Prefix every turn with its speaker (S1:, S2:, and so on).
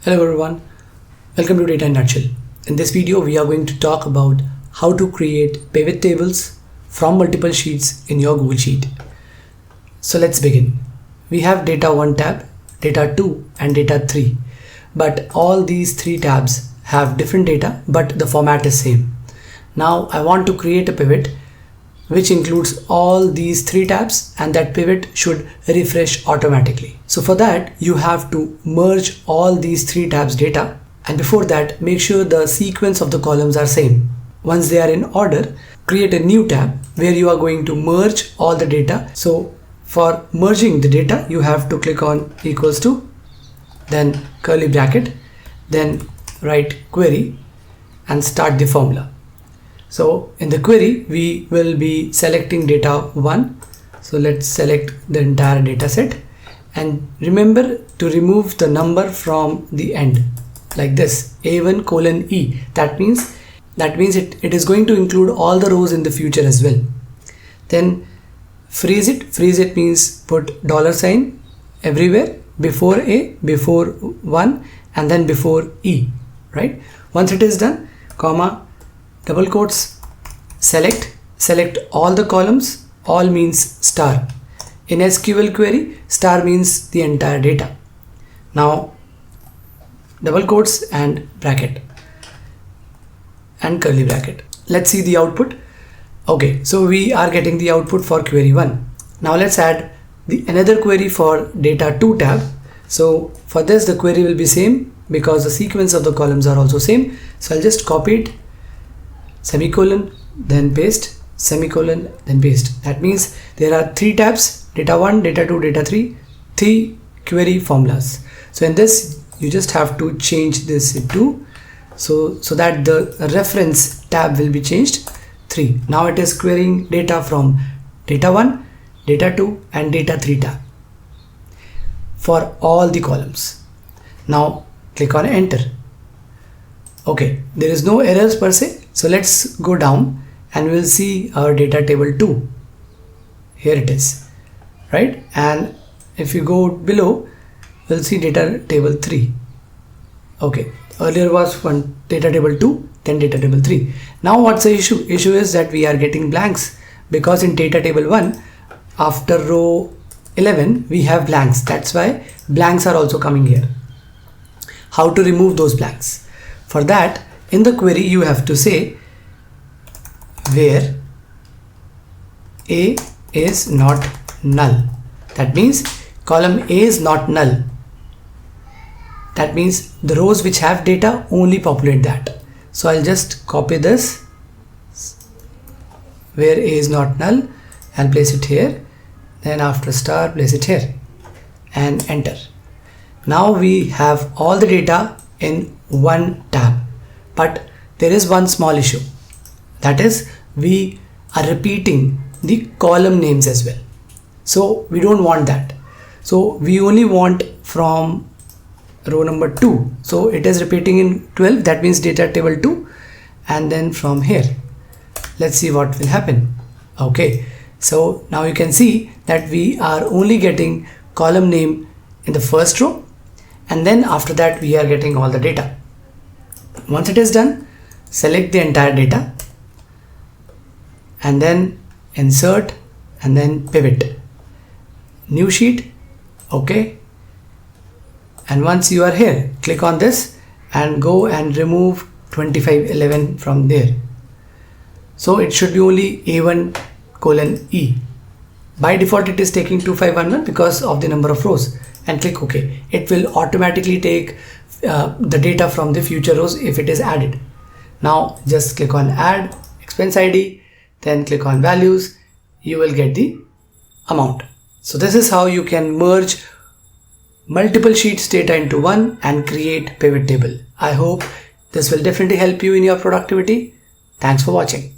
S1: Hello everyone, welcome to Data in Nutshell. In this video, we are going to talk about how to create pivot tables from multiple sheets in your Google Sheet. So let's begin. We have Data 1 tab, Data 2 and Data 3. But all these three tabs have different data, but the format is same. Now I want to create a pivot which includes all these three tabs, and that pivot should refresh automatically. So for that, you have to merge all these three tabs data, and before that, make sure the sequence of the columns are same. Once they are in order, create a new tab where you are going to merge all the data. So for merging the data, you have to click on equals to, then curly bracket, then write query and start the formula. So in the query, we will be selecting data 1. So let's select the entire data set, and remember to remove the number from the end like this, A1:E. That means it is going to include all the rows in the future as well. Then freeze it. Freeze it means put $sign everywhere, before A, before 1 and then before E, right? Once it is done, comma, double quotes, select all the columns. All means star. In SQL query, star means the entire data. Now double quotes and bracket and curly bracket. Let's see the output. Okay, so we are getting the output for query 1. Now let's add another query for data 2 tab. So for this, the query will be same because the sequence of the columns are also same. So I'll just copy it, semicolon, then paste, semicolon, then paste. That means there are three tabs, data 1, data 2, data 3, three query formulas. So in this, you just have to change this to so that the reference tab will be changed 3. Now it is querying data from data 1, data 2 and data 3 tab for all the columns. Now click on enter. Okay, there is no errors per se. So let's go down and we'll see our data table 2. Here it is, right? And if you go below, we'll see data table 3. Okay, earlier was one data table 2, then data table 3. Now what's the issue? Issue is that we are getting blanks because in data table 1, after row 11, we have blanks. That's why blanks are also coming here. How to remove those blanks? For that, in the query, you have to say where A is not null. That means column A is not null. That means the rows which have data only populate that. So I'll just copy this, where A is not null, and place it here. Then after star, place it here and enter. Now we have all the data in one tab, but there is one small issue. That is, we are repeating the column names as well. So we don't want that. So we only want from row number 2. So it is repeating in 12. That means data table 2. And then from here, let's see what will happen. Okay. So now you can see that we are only getting column name in the first row. And then after that, we are getting all the data. Once it is done, select the entire data and then insert and then pivot. New sheet. Okay. And once you are here, click on this and go and remove 2511 from there. So it should be only A1:E. By default, it is taking 2511 because of the number of rows, and click OK. It will automatically take the data from the future rows if it is added. Now just click on add expense ID, then click on values. You will get the amount. So this is how you can merge multiple sheets data into one and create pivot table. I hope this will definitely help you in your productivity. Thanks for watching.